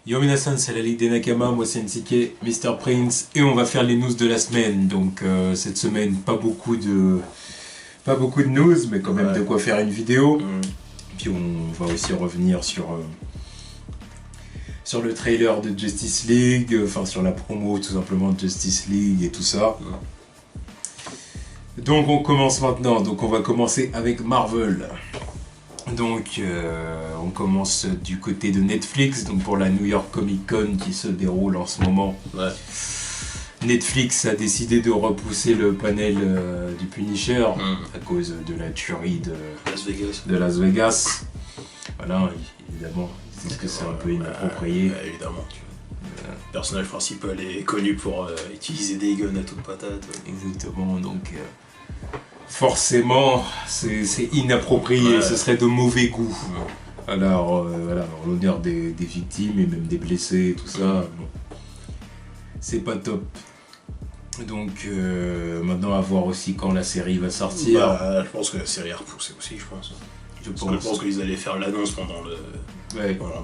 Yo minasan, c'est la Ligue des Nakama, moi c'est NCK, Mr. Prince, et on va faire les news de la semaine. Donc cette semaine, pas beaucoup de news, mais quand même de quoi faire une vidéo. Puis on va aussi revenir sur le trailer de Justice League, enfin sur la promo tout simplement de Justice League et tout ça. Donc on commence maintenant, donc on va commencer avec Marvel. Donc on commence du côté de Netflix, donc pour la New York Comic Con qui se déroule en ce moment. Ouais. Netflix a décidé de repousser le panel du Punisher à cause de la tuerie de Las Vegas. Voilà, évidemment, c'est que c'est un peu inapproprié. Évidemment, le personnage principal est connu pour utiliser des guns à toute patate. Exactement, donc forcément c'est inapproprié, ce serait de mauvais goût. Alors voilà, en l'honneur des victimes et même des blessés et tout ça, bon, c'est pas top. Donc maintenant à voir aussi quand la série va sortir. Je pense que la série a repoussé aussi, je pense. Je pense qu'ils allaient faire l'annonce pendant le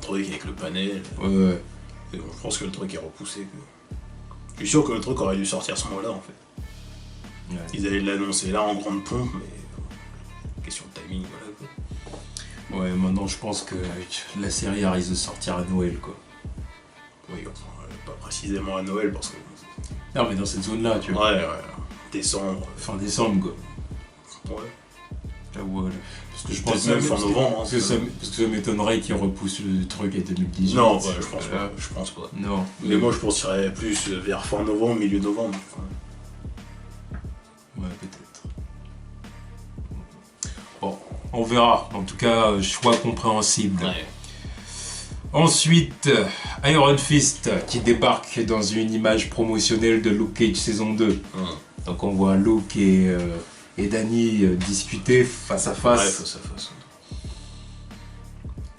truc avec le panel. Ouais. Et bon, je pense que le truc est repoussé. Je suis sûr que le truc aurait dû sortir ce mois-là en fait. Ouais. Ils allaient l'annoncer là en grande pompe, mais question de timing, voilà quoi. Ouais, maintenant je pense que la série risque de sortir à Noël quoi. Oui, enfin, pas précisément à Noël parce que... Non mais dans cette zone-là, tu vois. Ouais. Décembre. Fin décembre quoi. Ouais. Là où, parce que je pense même fin novembre. Parce que ça m'étonnerait qu'ils repoussent le truc à 2018. Non, ouais, je pense pas. Non. Mais moi je penserais plus vers fin novembre, milieu novembre. Ouais, peut-être. Bon, on verra. En tout cas, choix compréhensible. Ouais. Ensuite, Iron Fist qui débarque dans une image promotionnelle de Luke Cage saison 2. Donc on voit Luke et Danny discuter face à face. Ouais, face à face.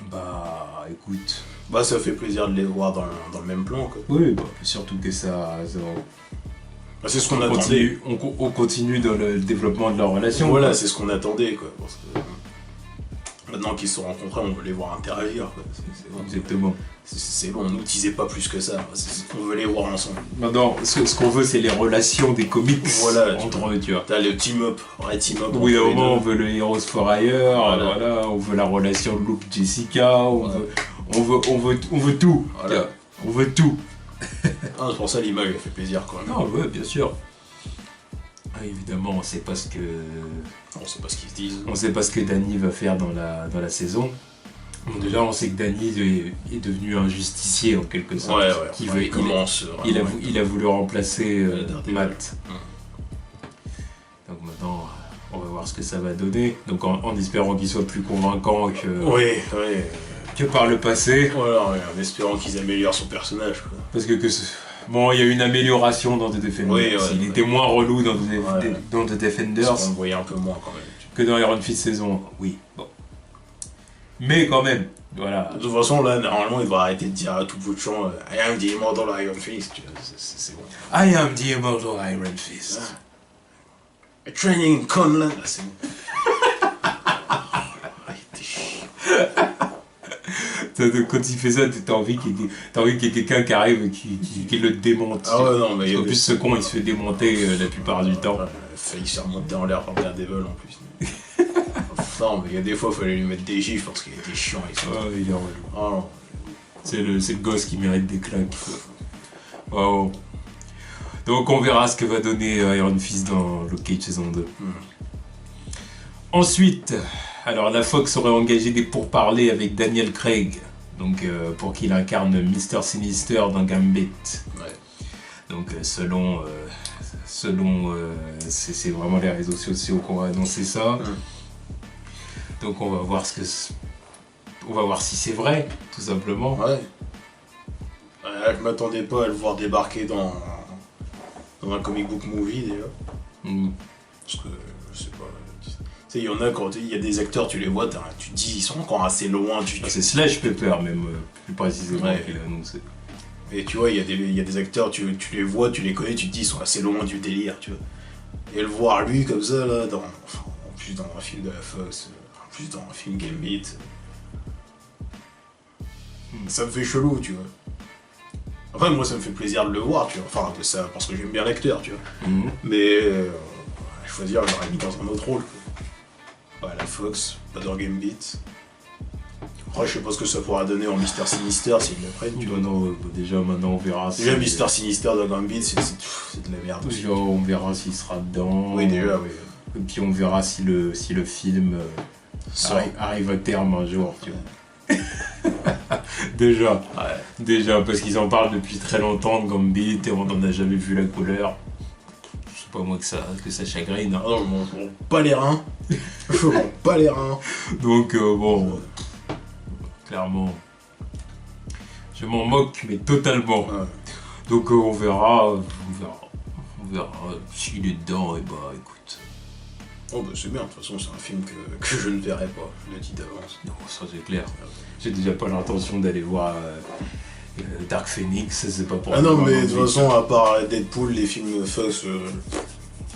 Bah, écoute. Bah, ça fait plaisir de les voir dans le même plan, quoi. Oui, bah, surtout que ça c'est ce qu'on attendait. On continue dans le développement de leur relation. Voilà, c'est ce qu'on attendait, quoi. Parce que maintenant qu'ils se sont rencontrés, on veut les voir interagir, quoi. C'est bon. Exactement. C'est bon, on nous disait pas plus que ça. On veut les voir ensemble. Maintenant, ce qu'on veut, c'est les relations des comics entre eux, tu vois. T'as le team-up, vrai team-up. Oui, au moins, on veut le Heroes for Hire, voilà, on veut la relation de Luke Jessica, on veut tout. Voilà. On veut tout. C'est pour ça l'image elle fait plaisir quoi. Non, ouais, bien sûr. Évidemment, on sait pas ce qu'ils se disent. On sait pas ce que Danny va faire dans la saison. Bon, déjà, on sait que Danny est devenu un justicier en quelque sorte. Il a voulu remplacer Matt. Donc maintenant, on va voir ce que ça va donner. Donc en espérant qu'il soit plus convaincant que par le passé. Voilà, en espérant qu'ils améliorent son personnage. Quoi. Parce que bon, il y a eu une amélioration dans The Defenders. Il était moins relou dans The Defenders. On le voyait un peu moins quand même. Que dans Iron Fist saison 1. Oui, bon. Mais quand même, voilà. De toute façon, là, normalement, il va arrêter de dire à tout bout de champ I am the immortal Iron Fist. C'est bon. I am the immortal Iron Fist. A training in Conland. C'est bon. Quand il fait ça, t'as envie qu'il y ait quelqu'un qui arrive et qui le démonte. Ah ouais, non, mais. En plus, ce con, il se fait démonter la plupart du temps. Il a failli se remonter en l'air par Daredevil en plus. Non, mais il y a des fois, il fallait lui mettre des gifs parce qu'il était chiant. Il est relou. C'est le gosse qui mérite des claques. Wow. Donc, on verra ce que va donner Iron Fist dans Luke Cage saison 2. Ensuite, alors la Fox aurait engagé des pourparlers avec Daniel Craig, donc pour qu'il incarne Mr. Sinister dans Gambit. Ouais. Donc selon c'est vraiment les réseaux sociaux qu'on va annoncer ça. Donc on va voir si c'est vrai, tout simplement. Ouais. Je m'attendais pas à le voir débarquer dans un comic book movie déjà. Parce que je sais pas. Tu sais, il y en a quand il y a des acteurs, tu les vois, tu te dis ils sont encore assez loin. C'est Slash Pepper même, plus précisément qu'il a annoncé. Et tu vois, il y a des acteurs, tu les vois, tu les connais, tu te dis ils sont assez loin du délire, tu vois. Et le voir lui comme ça là, en plus dans un film de la Fox, en plus dans un film Gambit, ça me fait chelou, tu vois. Après, moi, ça me fait plaisir de le voir, tu vois. Enfin, ça, parce que j'aime bien l'acteur, tu vois. Mais à choisir, j'aurais mis dans un autre rôle. Quoi. Ouais, la Fox, pas de Gambit. Après, je sais pas ce que ça pourra donner en Mister Sinister s'ils le prennent, tu vois. Non, déjà, maintenant, on verra. Déjà, Mister Sinister de Gambit, c'est de la merde. Déjà, on verra s'il sera dedans. Oui, déjà, oui. Et puis, on verra si le film arrive à terme un jour, tu vois. Déjà, parce qu'ils en parlent depuis très longtemps de Gambit et on n'en a jamais vu la couleur. C'est pas moi que ça chagrine. Hein. Ah non, je m'en pas les reins. Je m'en pas les reins. Donc bon, clairement, je m'en moque mais totalement. Ouais. Donc on verra s'il est dedans et bah écoute. Oh bah c'est bien, de toute façon c'est un film que je ne verrai pas, je l'ai dit d'avance. Non, ça c'est clair. J'ai déjà pas l'intention d'aller voir Dark Phoenix, c'est pas pour ah non mais de toute façon à part Deadpool, les films Fox,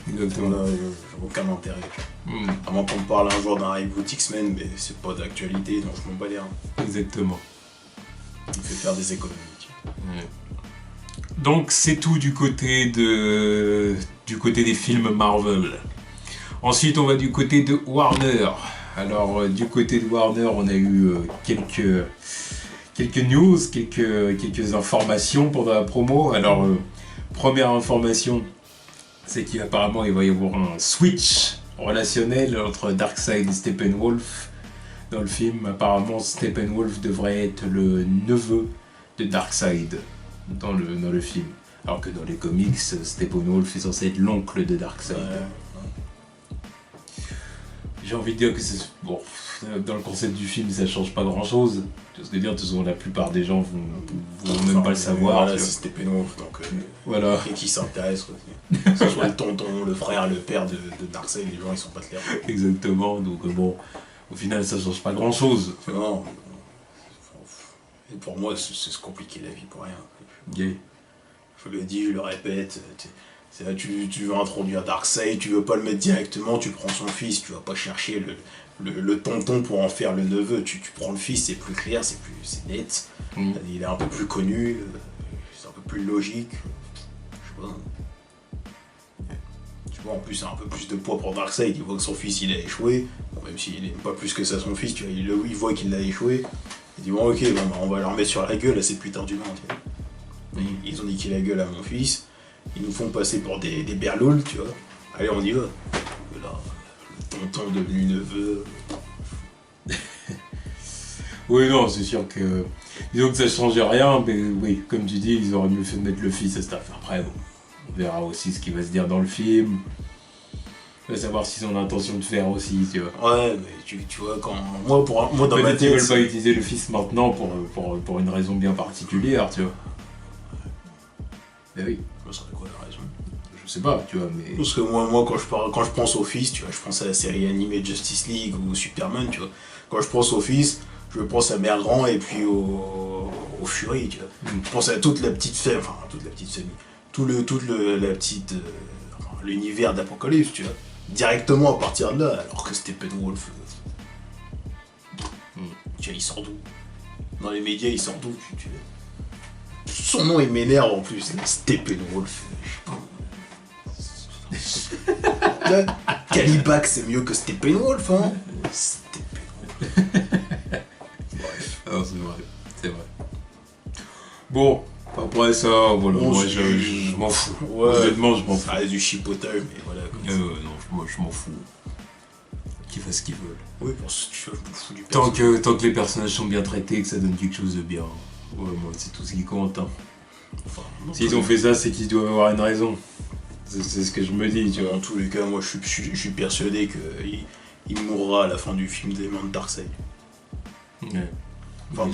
exactement. J'ai aucun intérêt. À moins qu'on me parle un jour d'un reboot X-Men, mais c'est pas d'actualité, donc je m'en bats les reins. Exactement. Il me fait faire des économies. Ouais. Donc c'est tout du côté des films Marvel. Ensuite, on va du côté de Warner. Alors, du côté de Warner, on a eu quelques news, quelques informations pendant la promo. Alors, première information, c'est qu'apparemment, il va y avoir un switch relationnel entre Darkseid et Steppenwolf. Dans le film, apparemment, Steppenwolf devrait être le neveu de Darkseid dans le film. Alors que dans les comics, Steppenwolf est censé être l'oncle de Darkseid. Ouais. J'ai envie de dire que c'est... Bon, dans le concept du film, ça change pas grand-chose. Tu vois ce que je veux dire, de toute façon, la plupart des gens vont même pas le savoir. Voilà, c'est Steppenwolf, donc... voilà. Et qui s'intéresse aussi. Que ce soit le tonton, le frère, le père de Darkseid, les gens, ils sont pas clairs. Exactement, donc bon, au final, ça change pas grand-chose. Non. Et pour moi, c'est compliqué la vie pour rien. Yeah. Je le dis, je le répète... C'est là, tu veux introduire Darkseid, tu veux pas le mettre directement, tu prends son fils, tu vas pas chercher le tonton pour en faire le neveu, tu prends le fils, c'est plus clair, c'est net, il est un peu plus connu, c'est un peu plus logique, je sais pas. Tu vois, en plus, c'est un peu plus de poids pour Darkseid, il voit que son fils il a échoué, bon, même s'il aime pas plus que ça son fils, tu vois, il voit qu'il a échoué, il dit bon ok, bon, bah, on va leur mettre sur la gueule à cette putain d'humains, ils ont niqué la gueule à mon fils. Ils nous font passer pour des berloules, tu vois. Allez, on y va. Et là, le tonton devenu neveu. Oui, non, c'est sûr que... Disons que ça changeait rien, mais oui, comme tu dis, ils auraient mieux fait de mettre le fils à cette affaire. Après, bon, on verra aussi ce qui va se dire dans le film. On va savoir s'ils ont l'intention de faire aussi, tu vois. Ouais, mais tu vois, quand... Moi dans ma tête... Peut-être qu'ils veulent pas utiliser le fils maintenant pour une raison bien particulière, tu vois. Mais oui. Ça serait quoi la raison? Je sais pas, tu vois, mais... Parce que moi quand je pense au fils, tu vois, je pense à la série animée Justice League ou Superman, tu vois. Quand je pense au fils, je pense à Mère Grand et puis au Fury, tu vois. Je pense à toute la petite famille, la petite... l'univers d'Apocalypse, tu vois. Directement à partir de là, alors que Steppenwolf... tu vois, il sort d'où? Dans les médias, il sort d'où, tu vois. Son nom il m'énerve en plus, Steppenwolf. Calibac c'est mieux que Steppenwolf, hein. Steppenwolf. Bref. Alors c'est vrai. Bon, après ça, voilà, bon, moi je m'en fous. Ouais, honnêtement, je m'en fous. Ça reste du chipotage, mais voilà. Non, moi je m'en fous. Qu'ils fassent ce qu'ils veulent. Oui, parce que je m'en fous du personnage. Tant que les personnages sont bien traités, que ça donne quelque chose de bien. Ouais, moi, c'est tout ce qui compte. Hein. Enfin, s'ils ont fait ça, c'est qu'ils doivent avoir une raison. C'est ce que je me dis, tu vois. En tous les cas, moi, je suis persuadé qu'il mourra à la fin du film des mains de Darkseid. Ouais. Enfin,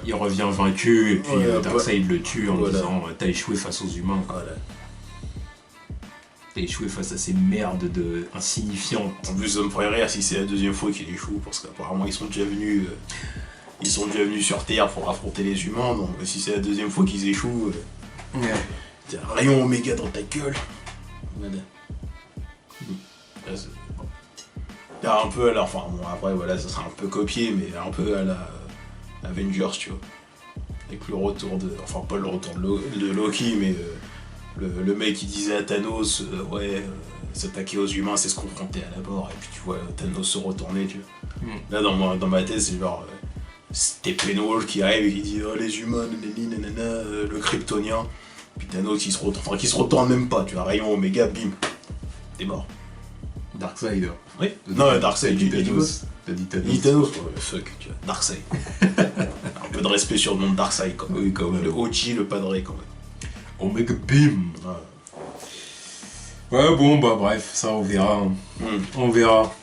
il revient vaincu, et puis Darkseid le tue en disant « T'as échoué face aux humains. Voilà. T'as échoué face à ces merdes insignifiantes. » En plus, ça me ferait rire si c'est la deuxième fois qu'il échoue, parce qu'apparemment, ils sont déjà venus sur Terre pour affronter les humains, donc si c'est la deuxième fois qu'ils échouent, t'as un rayon oméga dans ta gueule. Voilà. Il y a un peu à la... Enfin bon, après, voilà, ça sera un peu copié, mais un peu à la Avengers, tu vois. Avec le retour de... Enfin, pas le retour de Loki, mais le mec qui disait à Thanos, s'attaquer aux humains, c'est se confronter à la mort. Et puis tu vois Thanos se retourner, tu vois. Là, dans ma tête, c'est genre... Steppenwolf qui arrive et qui dit oh, les humains, nanana, le kryptonien. Puis Thanos qui se retourne même pas, tu vois, rayon Oméga, bim, t'es mort. Darkseid. Oui. Non, Darkseid, tu dis Thanos. T'as dit Thanos. Il dit Thanos, fuck, tu vois, Darkseid. Un peu de respect sur le nom de Darkseid quand même. Oui, quand même. Le OG, le padre quand même. Oméga, bim. Ouais, bon, bah bref, ça on verra. On verra.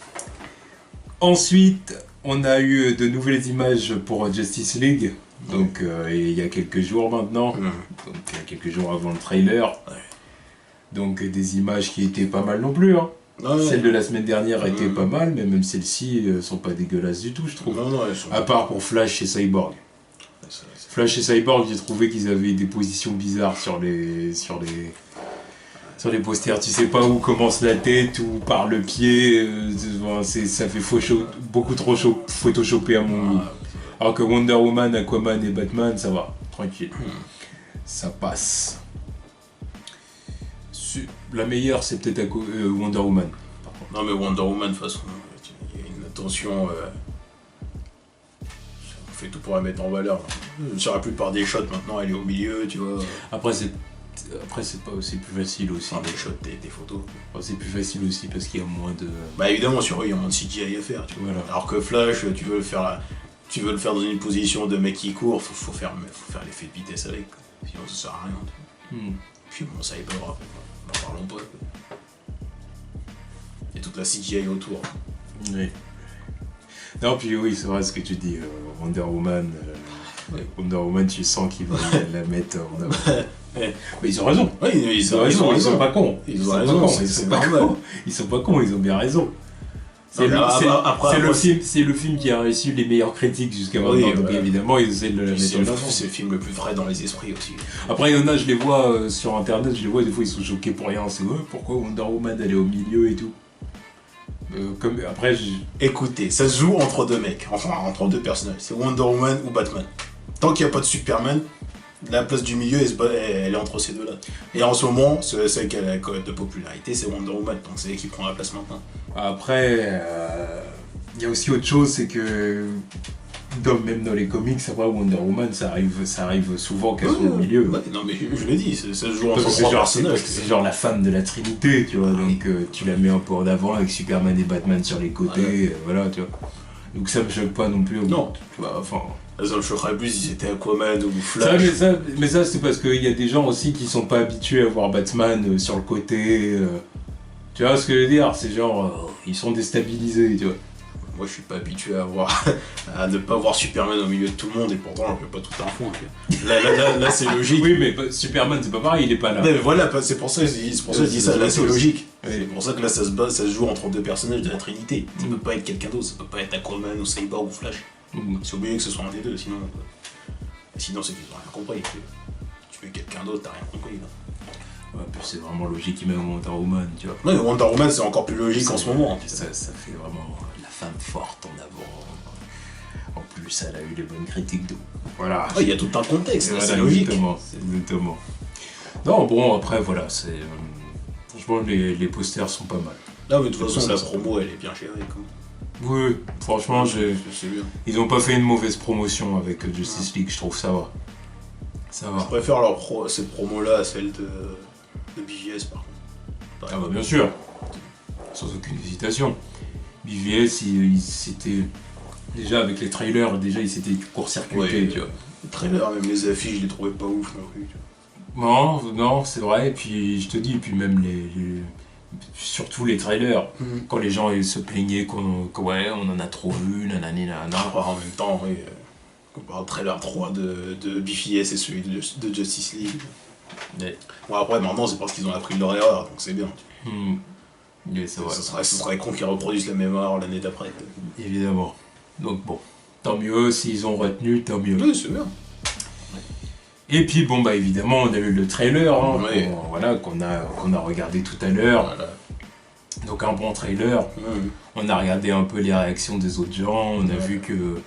Ensuite, on a eu de nouvelles images pour Justice League. Donc il y a quelques jours maintenant, donc il y a quelques jours avant le trailer, donc des images qui étaient pas mal non plus, hein. Celles de la semaine dernière étaient pas mal, mais même celles-ci sont pas dégueulasses du tout, je trouve. À part pour Flash et Cyborg. Flash et Cyborg, j'ai trouvé qu'ils avaient des positions bizarres sur les posters. Tu sais pas où commence la tête, où part le pied, ça fait beaucoup trop photoshopé à mon goût. Alors que Wonder Woman, Aquaman et Batman, ça va, tranquille. Ça passe. La meilleure, c'est peut-être Wonder Woman. Non, mais Wonder Woman, de toute façon, il y a une attention. On fait tout pour la mettre en valeur. Sur la plupart des shots, maintenant, elle est au milieu, tu vois. Après, c'est plus facile aussi. Enfin, des shots, des photos. C'est plus facile aussi parce qu'il y a moins de. Bah, évidemment, sur eux, il y a moins de CGI à faire, tu vois. Voilà. Alors que Flash, tu veux le faire dans une position de mec qui court, faut faire l'effet de vitesse avec, quoi. Sinon ça sert à rien. Puis bon, ça Cyborg, n'en parlons pas. Et toute la CGI autour. Oui. Non, puis oui, c'est vrai ce que tu dis, Wonder Woman. Wonder Woman, tu sens qu'ils vont la mettre en avant. Mais ils ont raison. Oui, ils ont raison. Ils sont pas cons. Ils sont pas cons, ils ont bien raison. C'est le film qui a reçu les meilleures critiques jusqu'à maintenant, donc évidemment ils essaient de le mettre en avant. C'est le film le plus frais dans les esprits aussi. Après il y en a, je les vois sur internet, des fois ils sont choqués pour rien, c'est pourquoi Wonder Woman elle est au milieu et tout. Écoutez, ça se joue entre deux mecs, enfin entre deux personnages, c'est Wonder Woman ou Batman. Tant qu'il n'y a pas de Superman, la place du milieu elle est entre ces deux-là. Et en ce moment, celle qui a la cote de popularité, c'est Wonder Woman, donc c'est elle qui prend la place maintenant. Après, il y a aussi autre chose, c'est que même dans les comics, ça va, Wonder Woman, ça arrive souvent qu'elle soit au milieu. Ouais, non mais je l'ai dit, ça se joue entre trois personnages. C'est genre la femme de la Trinité, tu vois, donc tu la mets un peu en avant avec Superman et Batman sur les côtés, voilà, tu vois. Donc ça me choque pas non plus. Non. Tu vois, enfin... Ça me choquerait plus si c'était Aquaman ou Flash. Mais ça c'est parce qu'il y a des gens aussi qui sont pas habitués à voir Batman sur le côté. Tu vois ce que je veux dire? C'est genre, ils sont déstabilisés, tu vois. Moi je suis pas habitué à ne pas voir Superman au milieu de tout le monde et pourtant je fais pas tout un fou. Là c'est logique. Oui mais Superman c'est pas pareil, il est pas là. Mais voilà, c'est pour ça que je dis ça, là c'est logique. Oui. C'est pour ça que là ça se joue entre deux personnages de la Trinité. Ça peut pas être quelqu'un d'autre, ça peut pas être Aquaman ou Cyborg ou Flash. C'est obligé que ce soit un des deux, sinon c'est qu'ils ont rien compris. Tu mets quelqu'un d'autre, t'as rien compris là. Ouais, puis c'est vraiment logique qu'il met Wonder Woman, tu vois. Ouais, Wonder Woman c'est encore plus logique en ce moment. Ça fait vraiment la femme forte en avant. En plus, elle a eu les bonnes critiques d'eau. Voilà. Il y a tout un contexte, c'est logique. Exactement. Non, bon, après, voilà, c'est... franchement, les posters sont pas mal. Là, mais de toute façon, la promo, elle est bien gérée, quoi. Oui, franchement, c'est bien. Ils ont pas fait une mauvaise promotion avec Justice League, je trouve, ça va. Ça va. Je préfère cette promo-là à celle de BVS, par contre. Ah bah bien sûr, sans aucune hésitation. BVS, c'était... Déjà, avec les trailers, il s'était court-circuité, tu vois. Les trailers, même les affiches, je les trouvais pas ouf non plus, tu vois. Non, c'est vrai, et puis je te dis, puis même surtout les trailers, quand les gens se plaignaient qu'on en a trop vu, nanani, nanana. En même temps, oui, on parle de trailer 3 de BVS et celui de Justice League. Ouais. Bon, après, maintenant, c'est parce qu'ils ont appris de leur erreur, donc c'est bien. Oui, c'est vrai. Ce serait con qu'ils reproduisent la même erreur l'année d'après. Évidemment. Donc bon, tant mieux, s'ils ont retenu, tant mieux. Oui, c'est bien. Et puis bon, bah évidemment, on a eu le trailer, qu'on a regardé tout à l'heure. Voilà. Donc un bon trailer. On a regardé un peu les réactions des autres gens, on a vu que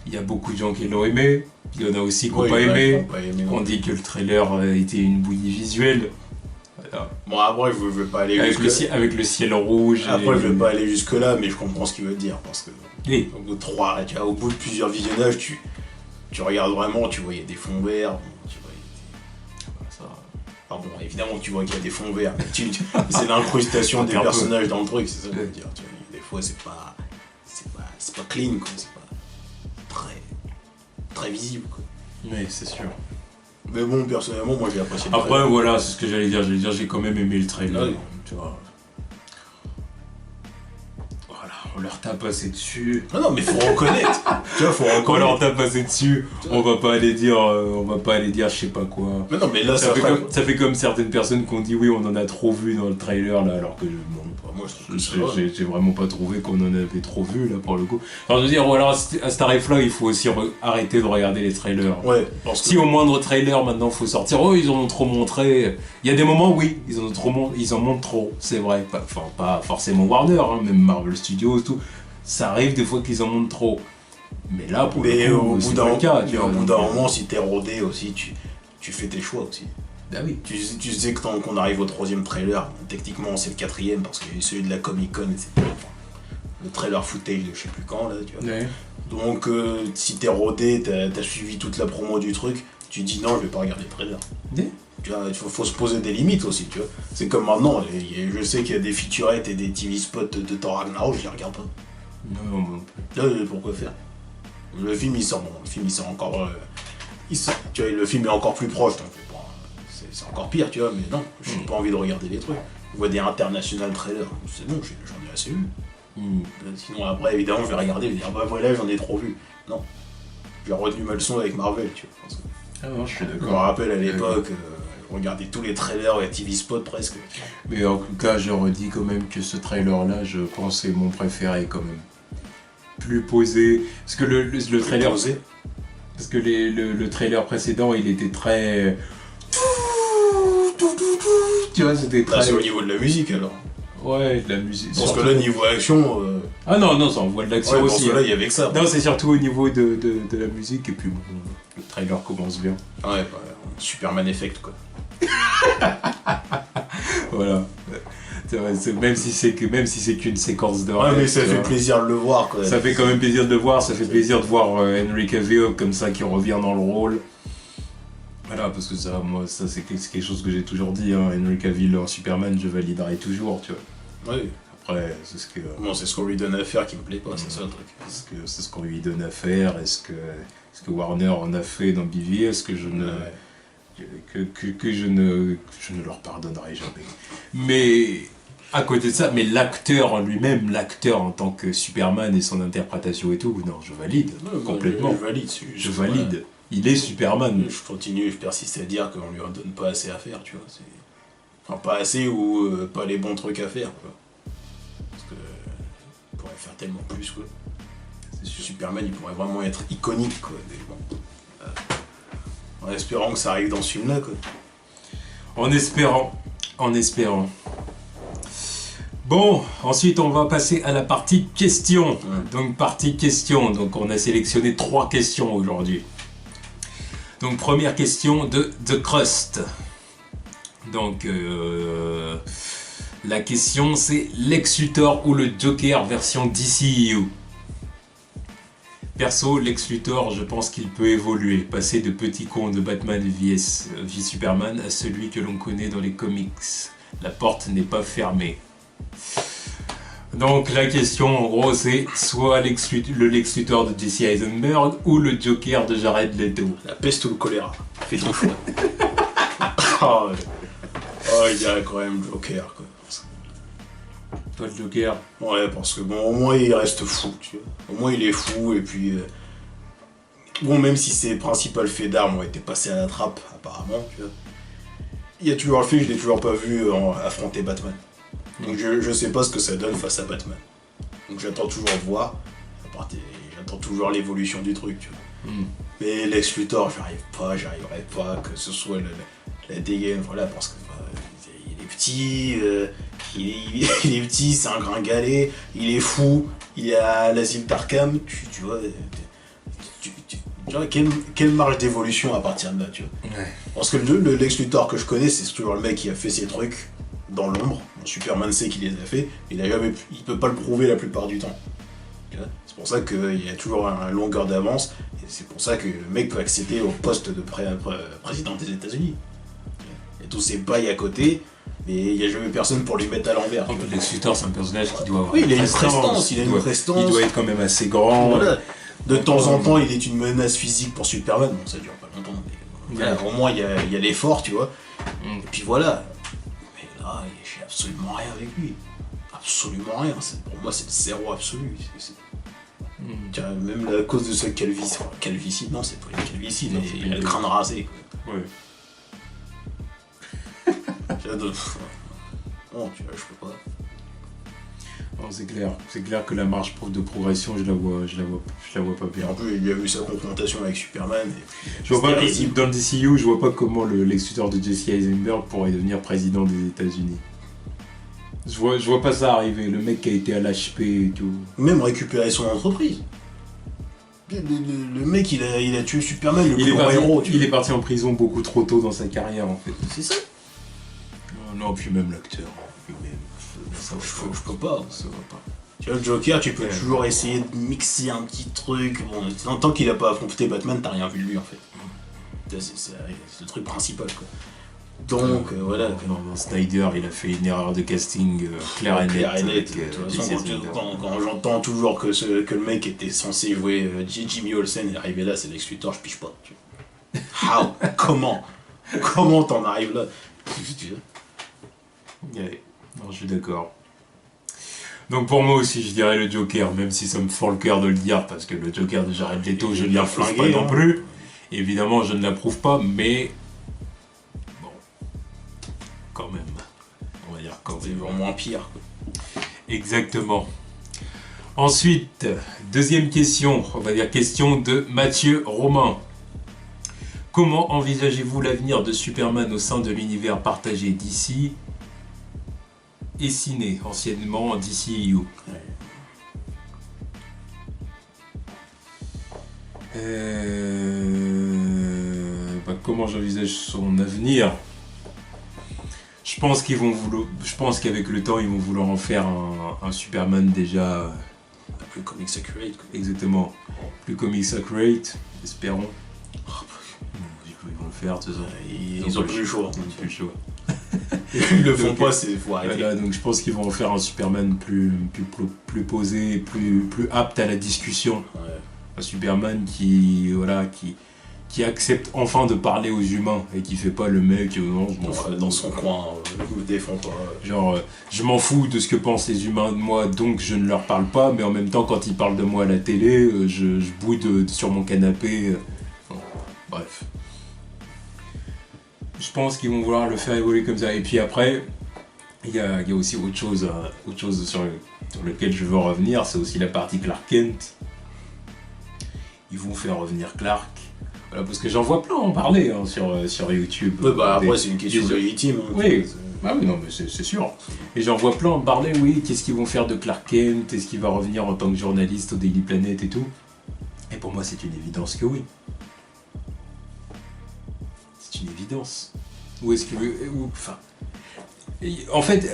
il y a beaucoup de gens qui l'ont aimé. Il y en a aussi qui n'ont pas aimé. On dit que le trailer était une bouillie visuelle. Voilà. Bon, après, je veux pas aller avec le ciel rouge. Après, je veux pas aller jusque-là, mais je comprends ce qu'il veut dire. Parce que au bout de plusieurs visionnages, tu regardes vraiment, tu vois, il y a des fonds verts. Bon, évidemment que tu vois qu'il y a des fonds verts, mais c'est l'incrustation des personnages dans le truc, c'est ça que je veux dire. Des fois, c'est pas clean, quoi. C'est pas très visible, quoi. Oui, c'est sûr. Mais bon, personnellement, moi j'ai apprécié le trailer. Après, voilà, c'est ce que j'allais dire. J'ai quand même aimé le trailer. Ouais. Tu vois. Voilà, on leur tape assez dessus. Non, mais faut reconnaître. Tu vois, faut reconnaître. On leur tape assez dessus. On va pas aller dire je sais pas quoi. Mais non, mais là, ça fait comme certaines personnes qui ont dit oui, on en a trop vu dans le trailer là, alors que moi je trouve que j'ai vraiment pas trouvé qu'on en avait trop vu là pour le coup. Enfin, je veux dire, voilà, à ce tarif-là, il faut aussi arrêter de regarder les trailers. Ouais. Si au moindre trailer maintenant faut sortir, ils en ont trop montré. Il y a des moments, oui, ils en montrent trop, c'est vrai. Pas forcément Warner, hein, même Marvel Studios, tout. Ça arrive des fois qu'ils en montrent trop. Mais là, pour le coup, c'est pas le cas. Au bout d'un moment, si t'es rodé aussi, tu fais tes choix aussi. Bah oui. Tu sais que tant qu'on arrive au 3e trailer, techniquement c'est le 4e parce qu'il y a eu celui de la Comic Con, etc. Le trailer footage de je sais plus quand là, tu vois. Ouais. Donc si t'es rodé, t'as suivi toute la promo du truc, tu dis non, je vais pas regarder le trailer. Ouais. Tu vois, il faut se poser des limites aussi, tu vois. C'est comme maintenant, je sais qu'il y a des featurettes et des TV spots de Thor Ragnarok, je les regarde pas. Non. Pourquoi faire? Le film il sort encore. Tu vois, le film est encore plus proche, donc c'est encore pire, tu vois, mais non, j'ai pas envie de regarder les trucs. Je vois des international trailers, c'est bon, j'en ai assez vu. Sinon, après, évidemment, je vais regarder et dire, bah voilà, j'en ai trop vu. Non. J'ai retenu ma leçon avec Marvel, tu vois. Non, je suis d'accord. Je me rappelle à l'époque, je regardais tous les trailers et TV spots presque. Mais en tout cas, je redis quand même que ce trailer-là, je pense, c'est mon préféré quand même. Plus posé. Parce que le trailer. Posé. Parce que le trailer précédent, il était très. Tu vois, c'était très. C'est au niveau de la musique alors. Ouais, de la musique. Parce que là, niveau action. Ah non, ça envoie de l'action aussi. Parce que là, il y avait que ça. Non, c'est surtout au niveau de la musique, et puis bon, le trailer commence bien. Ouais, Superman Effect quoi. Voilà. Même si c'est qu'une séquence de rêve. Ouais, mais ça fait plaisir de le voir quoi. Ça fait quand même plaisir de le voir, ça fait plaisir de voir Henry Cavill comme ça qui revient dans le rôle. Voilà, parce que ça, moi, ça c'est quelque chose que j'ai toujours dit, hein. Henry Cavill en Superman, je validerai toujours, tu vois. Oui. Après, c'est ce que... Bon, c'est ce qu'on lui donne à faire qui me plaît pas, c'est ça le truc. C'est ce qu'on lui donne à faire, est-ce que Warner en a fait dans BV, est-ce que je ne... Que je ne leur pardonnerai jamais. Mais... À côté de ça, mais l'acteur en lui-même, l'acteur en tant que Superman et son interprétation et tout, non, je valide complètement. Je valide. Il est Superman. Je persiste à dire qu'on lui en donne pas assez à faire, tu vois. Enfin, pas assez ou pas les bons trucs à faire, quoi. Parce que il pourrait faire tellement plus, quoi. Superman, il pourrait vraiment être iconique, quoi. En espérant que ça arrive dans ce film-là, quoi. En espérant. Bon, ensuite on va passer à la partie questions. Donc partie questions, donc on a sélectionné 3 questions aujourd'hui. Donc première question de The Crust. Donc la question c'est Lex Luthor ou le Joker version DCEU. Perso, Lex Luthor, je pense qu'il peut évoluer, passer de petit con de Batman vs Superman à celui que l'on connaît dans les comics. La porte n'est pas fermée. Donc la question en gros c'est soit le Lex Luthor de Jesse Eisenberg ou le Joker de Jared Leto. La peste ou le choléra. Fais ton choix. Il y a quand même le Joker quoi. Toi le Joker? Ouais parce que bon au moins il reste fou tu vois. Au moins il est fou et puis bon même si ses principales faits d'armes ont été passés à la trappe apparemment tu vois. Il y a toujours le fait que je l'ai toujours pas vu affronter Batman. Donc je sais pas ce que ça donne face à Batman. Donc j'attends toujours de voir. J'attends toujours l'évolution du truc, tu vois. Mais Lex Luthor, j'arriverai pas, que ce soit la dégaine, voilà, parce que il est petit, il est petit, c'est un gringalet, il est fou, il est à l'asile d'Arkham, tu vois. Genre, quelle marge d'évolution à partir de là, tu vois. Ouais. Parce que le Lex Luthor que je connais, c'est toujours le mec qui a fait ses trucs dans l'ombre. Superman sait qu'il les a fait, il peut pas le prouver la plupart du temps. C'est pour ça qu'il y a toujours une longueur d'avance, et c'est pour ça que le mec peut accéder au poste de président des États-Unis. Il y a tous ces bails à côté, mais il n'y a jamais personne pour lui mettre à l'envers. Lex Luthor, c'est un personnage qui doit avoir il a une prestance, il doit être quand même assez grand. Voilà. De temps en temps, il est une menace physique pour Superman. Bon, ça dure pas longtemps, mais voilà, au moins il y a l'effort, tu vois. Et puis voilà. Mais là, je fais absolument rien avec lui. Absolument rien. Pour moi, c'est le zéro absolu. Même à cause de ce calvitie, non, c'est pas une calvitie, il a le crâne rasé. Quoi. Ouais. Non, tu vois, je peux pas. Non, c'est clair que la marge de progression, je la vois pas bien. En plus, il y a eu sa confrontation avec Superman. Je vois pas, dans le DCU, je vois pas comment le Lex Luthor de Jesse Eisenberg pourrait devenir président des États-Unis. Je vois pas ça arriver, le mec qui a été à l'HP et tout. Même récupérer son entreprise. Le mec, il a tué Superman, le plus grand héros. Il est parti en prison beaucoup trop tôt dans sa carrière, en fait. C'est ça. Non, puis même l'acteur. Je peux pas. Ça va pas. Tu vois, le Joker, tu peux toujours essayer de mixer un petit truc. Bon, tant qu'il a pas affronté Batman, t'as rien vu de lui, en fait. C'est le truc principal, quoi. Donc, voilà. Non, Snyder, il a fait une erreur de casting claire et nette. De toute façon, quand j'entends toujours que le mec était censé jouer Jimmy Olsen et arrivé là, c'est Lex Luthor, je pige pas. How? Comment t'en arrives là? Ouais. Non, je suis d'accord. Donc pour moi aussi, je dirais le Joker, même si ça me fend le cœur de le dire, parce que le Joker de Jared Leto, je ne l'approuve pas non plus. Évidemment, je ne l'approuve pas, mais... Bon. Quand même. On va dire quand même. C'est vraiment pire. Exactement. Ensuite, deuxième question, on va dire question de Mathieu Romain. Comment envisagez-vous l'avenir de Superman au sein de l'univers partagé d'ici et ciné, anciennement DCU. Comment j'envisage son avenir? Je pense qu'avec le temps, ils vont vouloir en faire un Superman déjà plus comics accurate. Exactement, plus comics accurate, espérons. Ils vont le faire, de toute façon. Ils ont plus le choix. Ils ont plus le choix. Ils le font pas, c'est faut arrêter. Voilà, donc je pense qu'ils vont en faire un Superman plus posé, plus apte à la discussion. Ouais. Un Superman qui accepte enfin de parler aux humains et qui fait pas le mec non, je m'en fous dans son coin, je me défends pas. Genre je m'en fous de ce que pensent les humains de moi, donc je ne leur parle pas, mais en même temps quand ils parlent de moi à la télé, je boude sur mon canapé. Bref. Je pense qu'ils vont vouloir le faire évoluer comme ça. Et puis après, il y a aussi autre chose sur lequel je veux revenir, c'est aussi la partie Clark Kent. Ils vont faire revenir Clark. Voilà, parce que j'en vois plein en parler sur YouTube. Ouais, après, c'est une question légitime. Oui, non, mais c'est sûr. Et j'en vois plein en parler, oui, qu'est-ce qu'ils vont faire de Clark Kent? Est-ce qu'il va revenir en tant que journaliste au Daily Planet et tout? Et pour moi, c'est une évidence que oui. C'est une évidence. Ou est-ce que... Enfin... En fait,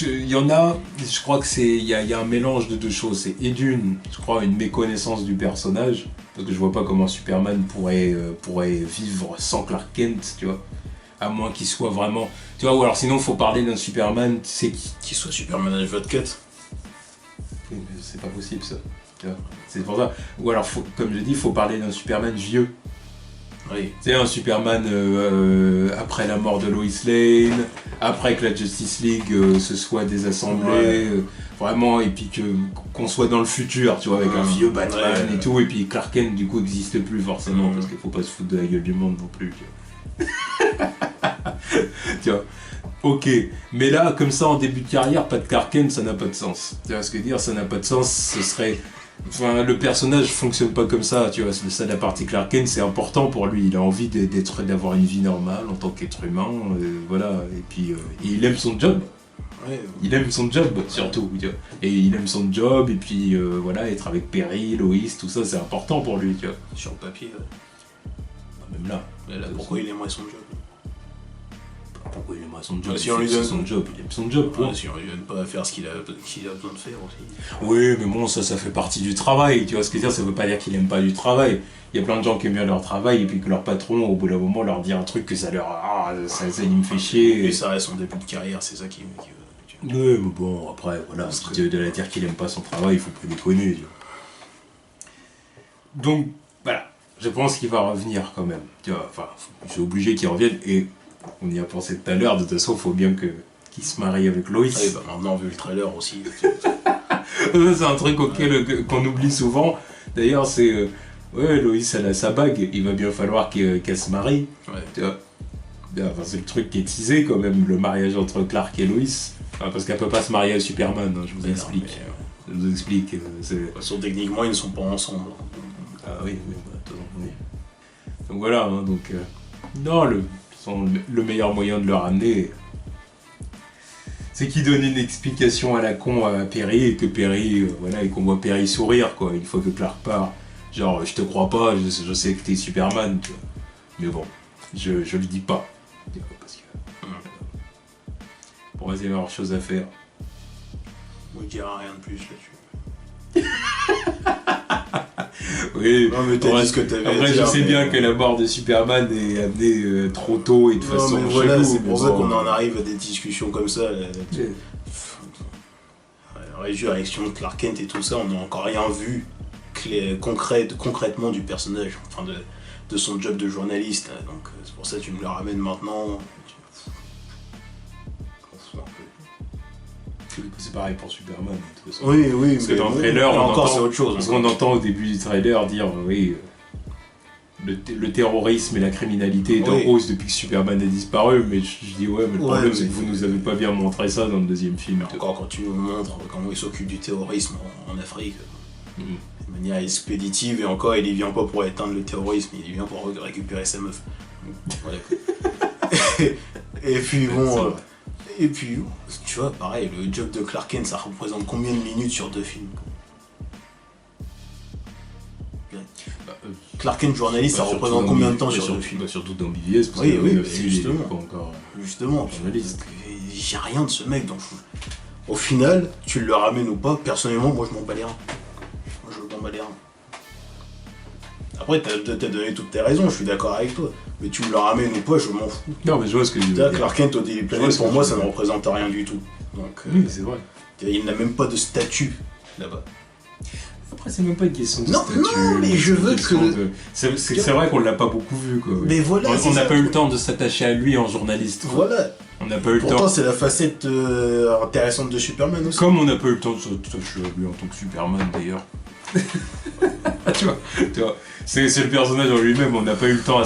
il y en a, je crois que il y a un mélange de deux choses. C'est et d'une, je crois, une méconnaissance du personnage, parce que je vois pas comment Superman pourrait vivre sans Clark Kent, tu vois, à moins qu'il soit vraiment, tu vois, ou alors sinon faut parler d'un Superman, c'est qui soit Superman H24. Oui, mais c'est pas possible ça, tu vois, c'est pour ça. Ou alors, comme je dis, faut parler d'un Superman vieux. Oui. C'est un Superman après la mort de Lois Lane, après que la Justice League se soit désassemblée, vraiment, et puis qu'on soit dans le futur, tu vois, avec un vieux Batman et tout, et puis Clark Kent du coup n'existe plus forcément, parce qu'il faut pas se foutre de la gueule du monde non plus. Tu vois. Tu vois. Ok, mais là, comme ça, en début de carrière, pas de Clark Kent, ça n'a pas de sens. Tu vois ce que je veux dire? Ça n'a pas de sens, ce serait... Enfin, le personnage fonctionne pas comme ça, tu vois, ça, la partie Clark Kent, c'est important pour lui, il a envie d'avoir une vie normale en tant qu'être humain, voilà, et puis il aime son job. Ouais. Il aime son job, surtout. Tu vois. Et il aime son job, et puis voilà, être avec Perry, Lois, tout ça, c'est important pour lui, tu vois. Sur le papier, ouais. Même là. Mais là, pourquoi il aimerait son job? Pourquoi il aimerait son job? Si on lui donne son job, il aime son job. Ouais, si on lui donne pas faire ce qu'il a besoin de faire aussi. Oui, mais bon, ça fait partie du travail, tu vois ce que je veux dire, ça veut pas dire qu'il aime pas du travail. Il y a plein de gens qui aiment bien leur travail, et puis que leur patron, au bout d'un moment, leur dit un truc que ça leur... Ah, ça il me fait chier. Et ça reste son début de carrière, c'est ça qui veut. Oui, mais bon, après, voilà, si tu veux dire qu'il aime pas son travail, il faut pas déconner, tu vois. Donc, voilà, je pense qu'il va revenir quand même, tu vois, enfin, je suis obligé qu'il revienne, et on y a pensé tout à l'heure, de toute façon, il faut bien qu'il se marie avec Lois. Ah oui, bah maintenant, vu le trailer aussi. C'est un truc qu'on oublie souvent, d'ailleurs, c'est... ouais, Lois, elle a sa bague, il va bien falloir qu'elle se marie, Ouais. tu vois. Enfin, c'est le truc qui est teasé, quand même, le mariage entre Clark et Lois. Enfin, parce qu'elle peut pas se marier à Superman, hein, je vous explique. Je vous explique. De toute façon, techniquement, ils ne sont pas ensemble. Ah oui, oui. Donc voilà, hein, donc... non, le meilleur moyen de le ramener, c'est qu'il donne une explication à la con à Perry, et que Perry, voilà, et qu'on voit Perry sourire, quoi, une fois que Clark part. Genre, je te crois pas, je sais que t'es Superman, tu vois. Mais bon, je le dis pas. Parce que... pour moi, il y a meilleure chose à faire. Moi, je dirais rien de plus là-dessus. Oui, non, mais t'as dit ce que t'avais après, à dire, je sais bien que la mort de Superman est amenée trop tôt et de façon mais voilà, chelou, c'est pour ça bon. qu'on en arrive à des discussions comme ça. La résurrection de Clark Kent et tout ça, on n'a encore rien vu concrètement du personnage, enfin de son job de journaliste. Donc c'est pour ça que tu me le ramènes maintenant. C'est pareil pour Superman. De toute façon. Oui, parce que dans le trailer, c'est autre chose. Parce qu'on entend au début du trailer dire oui, le terrorisme et la criminalité est en hausse depuis que Superman a disparu, mais je dis ouais, mais le problème c'est que vous nous avez pas bien montré ça dans le deuxième film. Encore quand tu nous montres comment il s'occupe du terrorisme en Afrique, de manière expéditive, et encore il y vient pas pour éteindre le terrorisme, il y vient pour récupérer sa meuf. Voilà. Et puis bon. Et puis, tu vois, pareil, le job de Clark Kent, ça représente combien de minutes sur 2 films? Clark Kent journaliste, ça représente combien de temps sur 2 films? Surtout dans BVS, parce oui, que justement. il est pas encore justement, journaliste. J'ai rien de ce mec, donc au final, tu le ramènes ou pas, personnellement, moi je m'en bats les reins. Après, t'as donné toutes tes raisons, je suis d'accord avec toi. Mais tu me le ramènes ou pas, je m'en fous. Non, mais je vois ce que je veux dire. Clark Kent au Daily Planet, pour moi, ça ne représente rien du tout. Donc, oui, c'est vrai. Il n'a même pas de statut là-bas. Après, c'est même pas une question de statut. Non, mais je veux que... C'est vrai qu'on l'a pas beaucoup vu, quoi. Mais voilà, on n'a pas eu le temps de s'attacher à lui en journaliste. Quoi. Voilà. On n'a pas eu le temps. Pourtant, c'est la facette intéressante de Superman aussi. Comme on n'a pas eu le temps de s'attacher à lui en tant que Superman, d'ailleurs. tu vois, c'est le personnage en lui-même, on n'a pas eu le temps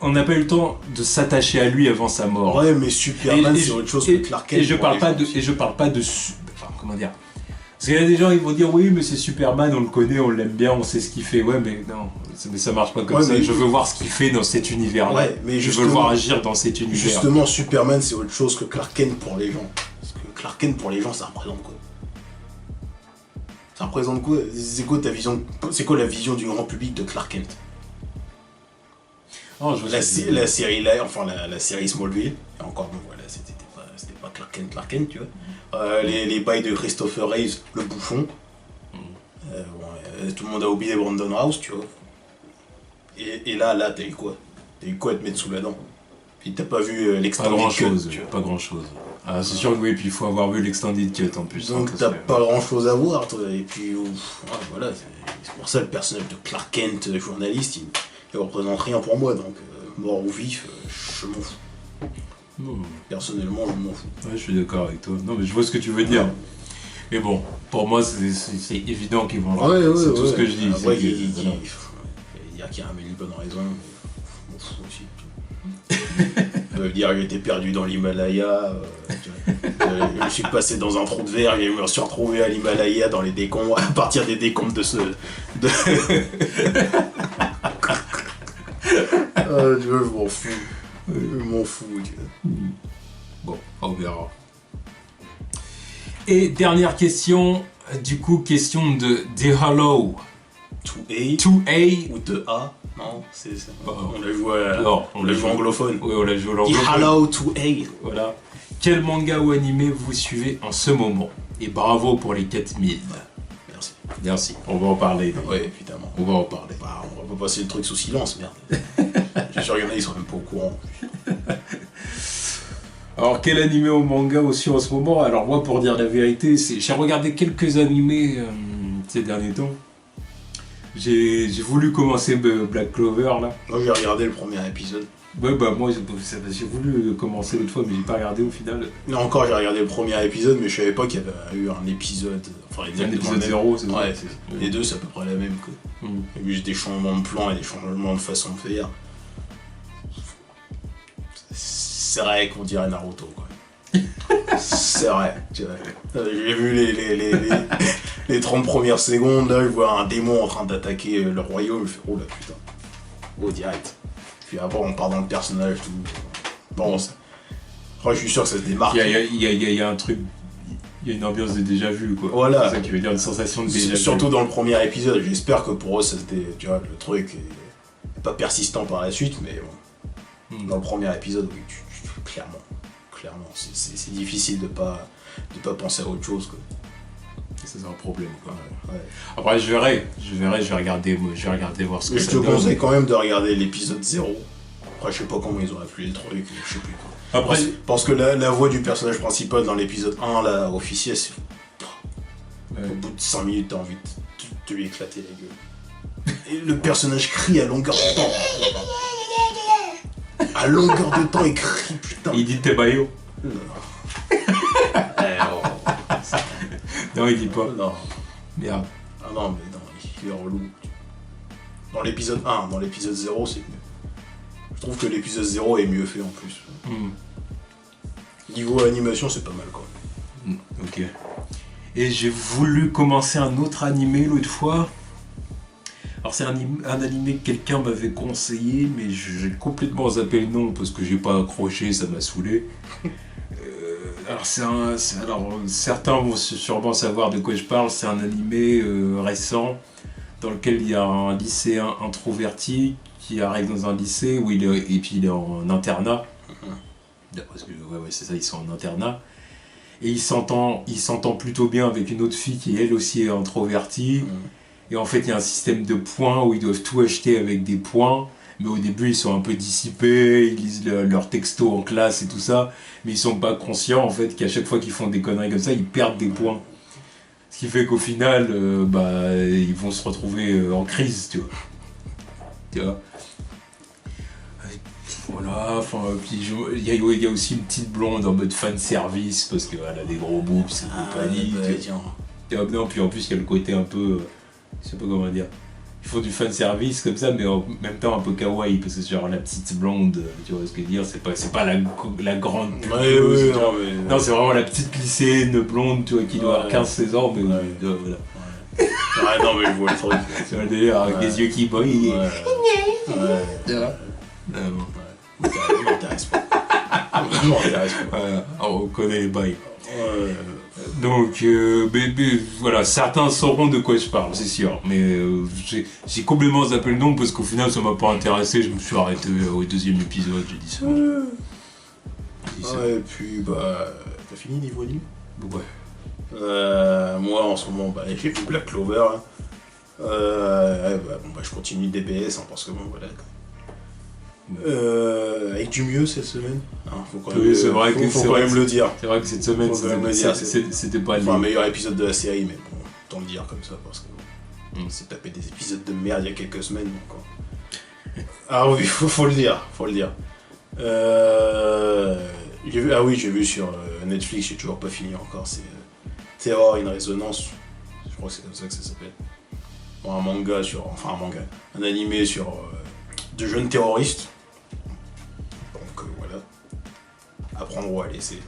on n'a pas eu le temps de s'attacher à lui avant sa mort. Ouais, mais Superman, c'est autre chose que Clark Kent. Et je parle pas de enfin, comment dire. Parce qu'il y a des gens qui vont dire oui, mais c'est Superman, on le connaît, on l'aime bien, on sait ce qu'il fait. Ouais, mais non, mais ça marche pas comme ça. Je veux voir ce qu'il fait dans cet univers-là. Ouais, mais je veux le voir agir dans cet univers. Justement, Superman, c'est autre chose que Clark Kent pour les gens. Parce que Clark Kent pour les gens, ça représente quoi? Ça représente quoi? C'est quoi ta vision? C'est quoi la vision du grand public de Clark Kent? Oh, la série Smallville, et encore bon, voilà, c'était pas Clark Kent, tu vois. Les bails de Christopher Reeves, le bouffon. Tout le monde a oublié Brandon House, tu vois. Et là, t'as eu quoi? T'as eu quoi à te mettre sous la dent? Puis t'as pas vu l'extended cut, pas grand chose. Ah, c'est sûr que oui, puis il faut avoir vu l'extended cut en plus. Donc t'as pas grand chose à voir, toi. Et puis voilà, c'est pour ça le personnage de Clark Kent, journaliste, il représente rien pour moi, donc mort ou vif, je m'en fous. Personnellement, je m'en fous. Ouais, je suis d'accord avec toi. Non, mais je vois ce que tu veux dire. Mais bon, pour moi, c'est évident qu'ils vont le ramener. C'est tout ce que je dis. Après, il y a qui ramène une bonne raison, je m'en fous aussi. Ils peuvent dire qu'il était perdu dans l'Himalaya, je suis passé dans un trou de verre, je me suis retrouvé à l'Himalaya dans les décombres, à partir des décombres de ce... je m'en fous. Je m'en fous. Bon, on verra. Et dernière question, du coup, question de The Hollow. 2A ou 2A. Non, on l'a joué anglophone. Oui, on l'a joué anglophone. The Hollow 2A. Voilà. Quel manga ou animé vous suivez en ce moment? Et bravo pour les 4000. Merci. On va en parler. Oui, évidemment. On va en parler. Bah, on va pas passer le truc sous silence, merde. J'ai sûr qu'il y en a, ils sont même pas au courant. Alors, quel animé ou manga aussi en ce moment? Alors, moi, pour dire la vérité, j'ai regardé quelques animés ces derniers temps. J'ai voulu commencer Black Clover, là. Moi, j'ai regardé le premier épisode. Ouais, bah, moi, j'ai voulu commencer l'autre fois, mais j'ai pas regardé au final. Non, encore, j'ai regardé le premier épisode, mais je savais pas qu'il y avait eu un épisode. Enfin, un épisode 0, c'est ça. Ouais, les deux, c'est à peu près la même, quoi. Il y a juste des changements de plan et des changements de façon de faire. C'est vrai qu'on dirait Naruto, quoi. C'est vrai, tu vois. J'ai vu les 30 premières secondes, là, je vois un démon en train d'attaquer le royaume, je fais oh là putain. Oh, direct. Puis après, on part dans le personnage, tout. Bon, je suis sûr que ça se démarque. Il y a un truc. Il y a une ambiance de déjà vu, quoi. Voilà. C'est ça qui veut dire une sensation de déjà vu. Surtout dans le premier épisode, j'espère que pour eux, tu vois, le truc est pas persistant par la suite, mais bon. Dans le premier épisode, oui, clairement, c'est difficile de pas penser à autre chose, quoi. Ça, c'est un problème, quoi. Ouais. Après, je vais regarder voir ce que ça donne. Je te conseille quand même de regarder l'épisode 0. Après, je sais pas comment ils ont appelé le truc, je sais plus quoi. Après, parce que la voix du personnage principal dans l'épisode 1, là, officiel, c'est... Au bout de 5 minutes, t'as envie de lui éclater la gueule. Et le personnage crie à longueur de temps. À longueur de temps, il crie, putain. Il dit Tebayo. Non, il dit pas. Non. Merde. Ah non, mais non, il est relou. Dans l'épisode 1, dans l'épisode 0, c'est mieux. Je trouve que l'épisode 0 est mieux fait en plus. Niveau animation, c'est pas mal, quoi. Ok. Et j'ai voulu commencer un autre animé l'autre fois. Alors c'est un animé que quelqu'un m'avait conseillé, mais j'ai complètement zappé le nom parce que j'ai pas accroché, ça m'a saoulé. Alors certains vont sûrement savoir de quoi je parle. C'est un animé récent dans lequel il y a un lycéen introverti qui arrive dans un lycée où il est en internat. Parce que ouais, c'est ça, ils sont en internat. Et il s'entend plutôt bien avec une autre fille qui elle aussi est introvertie. Et en fait, il y a un système de points où ils doivent tout acheter avec des points. Mais au début, ils sont un peu dissipés, ils lisent leurs textos en classe et tout ça. Mais ils sont pas conscients, en fait, qu'à chaque fois qu'ils font des conneries comme ça, ils perdent des points. Ce qui fait qu'au final, ils vont se retrouver en crise, tu vois. Voilà, enfin, puis il y a aussi une petite blonde en mode fan service, parce qu'elle a des gros boobs, c'est compagnie. Non, puis en plus, il y a le côté un peu... je sais pas comment dire. Ils font du fan service comme ça, mais en même temps un peu kawaii, parce que c'est genre la petite blonde, tu vois ce que je veux dire, c'est pas la grande pulpeuse, non, c'est vraiment la petite lycéenne blonde, tu vois, qui doit avoir 15-16 ans, mais voilà. Ouais, non, mais je vois le truc. C'est un délire avec les yeux qui brillent. Tu vois. M'intéresse pas. On connaît les bails. Donc, voilà, certains sauront de quoi je parle, c'est sûr. Mais j'ai complètement zappé le nom parce qu'au final, ça m'a pas intéressé. Je me suis arrêté au deuxième épisode, j'ai dit ça. Et puis, t'as fini niveau anime? Ouais. Moi, en ce moment, j'ai vu Black Clover. Je continue DBS, parce que bon, voilà. Avec du mieux cette semaine. Faut quand même le dire. C'est vrai que cette semaine, c'était pas le meilleur épisode de la série, mais bon, autant le dire comme ça, parce que on s'est tapé des épisodes de merde il y a quelques semaines. Donc, ah oui, faut le dire. J'ai vu sur Netflix, j'ai toujours pas fini encore, c'est Terror in Resonance, je crois que c'est comme ça que ça s'appelle. Bon, un animé sur de jeunes terroristes. Donc voilà. Apprendre ou à laisser.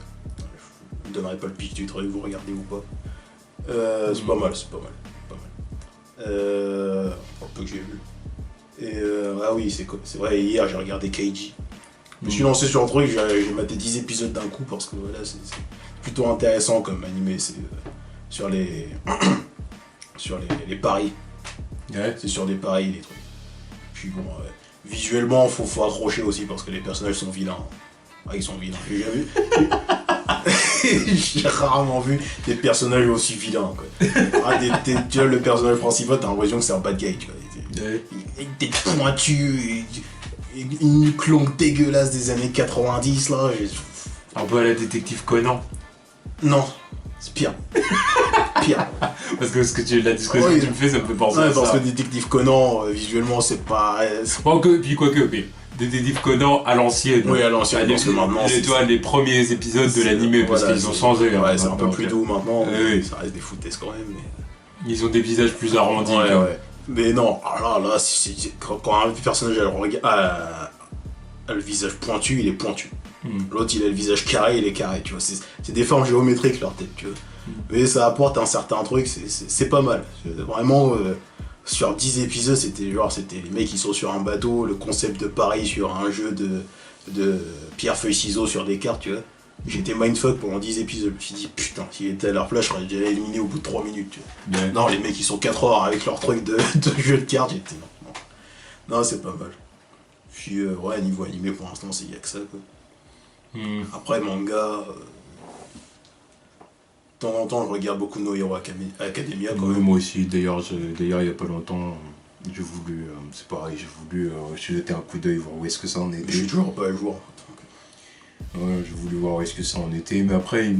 Je ne donnerai pas le pitch du truc, vous regardez ou pas. C'est pas mal. Un peu que j'ai vu. Et oui, c'est vrai, hier j'ai regardé Keiji. Je me suis lancé sur le truc, j'ai maté 10 épisodes d'un coup parce que voilà, c'est plutôt intéressant comme animé, c'est sur les sur les paris. Ouais. C'est sur des paris, les trucs. Puis bon, visuellement, faut accrocher aussi parce que les personnages sont vilains. Ah, ils sont vilains. J'ai jamais vu. J'ai rarement vu des personnages aussi vilains, quoi. Ah, tu vois, le personnage principal, t'as l'impression que c'est un bad guy, tu vois. Ouais. Avec des pointus, une clonque dégueulasse des années 90, là. Un peu à la détective Conan. Non, c'est pire. Pire. Parce que la discussion que tu me fais, ça me fait penser à ça. Parce que Détective Conan, visuellement, c'est pas... Puis quoique, Détective Conan à l'ancienne. Oui, à l'ancienne, parce que maintenant... Les premiers épisodes de l'animé, parce qu'ils ont changé. Ouais, c'est un peu plus doux maintenant, oui. Ça reste des foutaises quand même, mais... Ils ont des visages plus arrondis. Ouais. Mais non, là, quand un personnage a le visage pointu, il est pointu. L'autre, il a le visage carré, il est carré, tu vois. C'est des formes géométriques, leur tête, tu vois. Mais ça apporte un certain truc, c'est pas mal. Vraiment, sur 10 épisodes, c'était les mecs qui sont sur un bateau, le concept de Paris sur un jeu de pierre-feuille-ciseaux sur des cartes, tu vois. J'étais mindfuck pendant 10 épisodes. Je me suis dit, putain, s'il était à leur place, je serais déjà éliminé au bout de 3 minutes, tu vois. Ouais. Non, les mecs, ils sont 4 heures avec leur truc de jeu de cartes, j'étais... Non, c'est pas mal. Puis, ouais, niveau animé, pour l'instant, il y a que ça, quoi. Après, manga... De temps en temps, je regarde beaucoup No Hero Academia. Quand même. Moi aussi, d'ailleurs, il y a pas longtemps, j'ai voulu, c'est pareil, jeter un coup d'œil, voir où est-ce que ça en était. Je suis toujours pas à jour. Ouais, j'ai voulu voir où est-ce que ça en était, mais après, il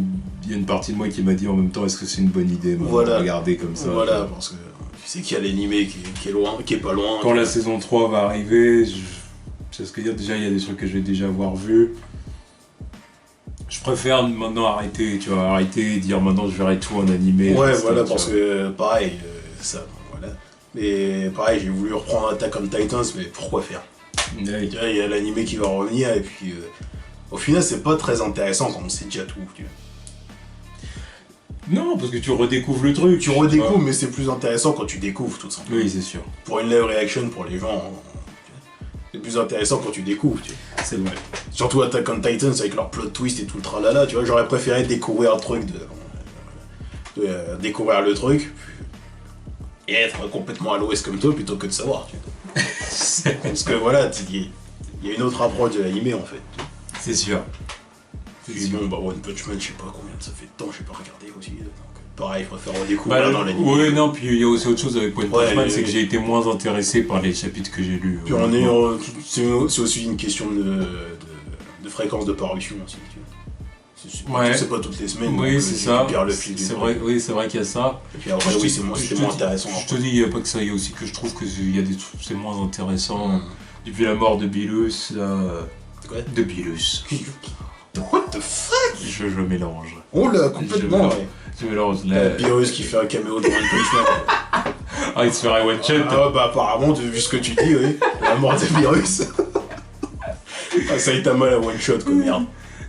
y a une partie de moi qui m'a dit en même temps, est-ce que c'est une bonne idée de regarder comme ça. Voilà, parce que tu sais qu'il y a l'animé qui est loin, qui est pas loin. Quand la saison 3 va arriver, c'est ce que dire, déjà, il y a des trucs que je vais déjà avoir vus. Je préfère maintenant arrêter et dire maintenant je verrai tout en animé. Ouais, voilà, parce que pareil, ça, voilà. Mais pareil, j'ai voulu reprendre Attack on Titans, mais pourquoi faire? Il y a l'animé qui va revenir, et puis au final, c'est pas très intéressant quand on sait déjà tout. Tu vois. Non, parce que tu redécouvres le truc. Tu redécouvres, mais c'est plus intéressant quand tu découvres tout simplement. Oui, c'est sûr. Pour une live reaction pour les gens, c'est plus intéressant quand tu découvres. Tu vois. C'est vrai. Surtout Attack on Titans avec leur plot twist et tout le tralala, tu vois, j'aurais préféré découvrir le truc découvrir le truc et être complètement à l'ouest comme toi plutôt que de savoir, tu vois. Parce que voilà, il y a une autre approche de l'animé en fait. C'est sûr. Puis bon, bah One Punch Man, je sais pas combien ça fait de temps, j'ai pas regardé aussi. Donc, pareil, je préfère redécouvrir dans l'animé. Ouais, non, puis il y a aussi autre chose avec One Punch Man, c'est que j'ai été moins intéressé par les chapitres que j'ai lus. Puis c'est aussi une question de fréquence de parution aussi, tu vois. C'est pas toutes les semaines. Oui, c'est ça. C'est vrai, oui, c'est vrai qu'il y a ça. Et puis après, oui, c'est moins intéressant. Je te dis, il n'y a pas que ça, il y a aussi que je trouve que il y a des trucs, c'est moins intéressant. Depuis la mort de Bilus, quoi de Bilus. What the fuck? Je mélange. Oh là, complètement, ouais. Je mélange. Bilus qui fait un caméo de One Punch Man. Ah, il se ferait one shot. Ah, bah apparemment, vu ce que tu dis, oui. La mort de Bilus. Ah, Saitama la one shot, quoi, merde.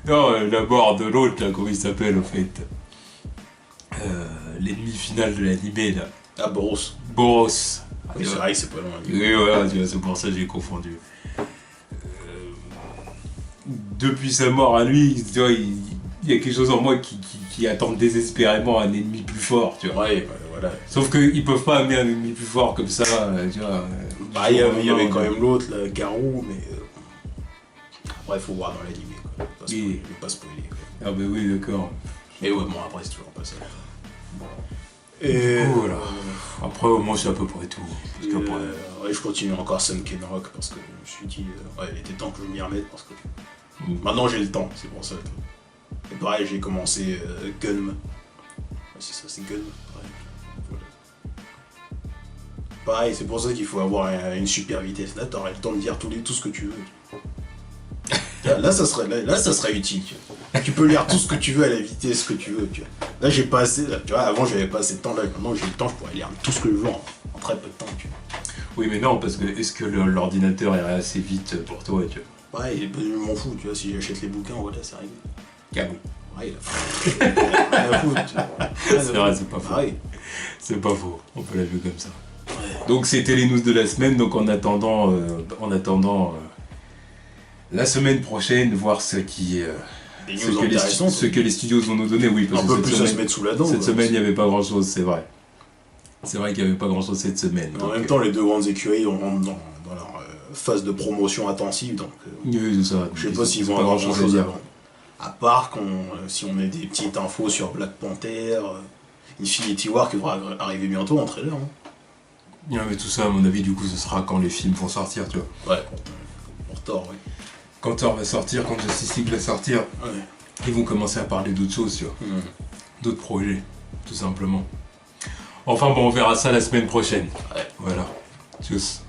Non, la mort de l'autre, là, comment il s'appelle, au fait. L'ennemi final de l'animé, là. Ah, Boros. Boros. Oui, c'est vrai que c'est pas loin. Oui, voilà, c'est pour ça que j'ai confondu. Depuis sa mort à lui, tu vois, il y a quelque chose en moi qui attend désespérément un ennemi plus fort, tu vois. Ouais, voilà. Sauf qu'ils peuvent pas amener un ennemi plus fort comme ça, tu vois. Bah, il y avait quand même l'autre, là, Garou, mais... Après, il faut voir dans l'animé, quoi. Je vais pas spoiler, quoi. Ah bah oui, d'accord. Mais ouais, bon, après, c'est toujours pas ça. Et voilà. Après, moi, c'est à peu près tout. Parce ouais, je continue encore Sunken Rock, parce que je me suis dit... ouais, il était temps que je m'y remette, parce que... Maintenant, j'ai le temps, c'est pour ça. Et pareil, j'ai commencé Gunm. Ouais, c'est ça, c'est Gunm. Voilà. Pareil, c'est pour ça qu'il faut avoir une super vitesse. Là, t'aurais le temps de dire tout ce que tu veux. Là, ça serait utile. Tu peux lire tout ce que tu veux à la vitesse que tu veux. Tu vois. Là, j'ai pas assez. Tu vois, avant, j'avais pas assez de temps. Là, maintenant, j'ai le temps, je pourrais lire tout ce que je veux en très peu de temps. Tu vois. Oui, mais non, parce que est-ce que l'ordinateur irait assez vite pour toi, tu vois? Ouais, je m'en fous, tu vois, si j'achète les bouquins, voilà, c'est arrivé. Cabou. Ouais, il a foutu. C'est vrai, c'est pas faux. Ouais. C'est pas faux, on peut la vue comme ça. Ouais. Donc c'était les news de la semaine, donc en attendant la semaine prochaine, voir ce qui des news intéressantes. Ce que les studios vont nous donner, oui. Parce un que peu plus à se mettre sous la dent. Cette semaine, il n'y avait pas grand-chose, c'est vrai. C'est vrai qu'il n'y avait pas grand-chose cette semaine. En même temps, les deux grandes écuries, on rentre dans leur phase de promotion intensive, donc oui, c'est ça. Je sais pas s'ils vont avoir grand-chose avant. À part si on a des petites infos sur Black Panther, Infinity War qui devra arriver bientôt en trailer. Ouais, mais tout ça, à mon avis, du coup, ce sera quand les films vont sortir, tu vois. Ouais, pour Thor, oui. Quand Thor va sortir, quand Justice League va sortir, ils vont commencer à parler d'autres choses, tu vois. D'autres projets, tout simplement. Enfin bon, on verra ça la semaine prochaine. Ouais. Voilà. Tchuss.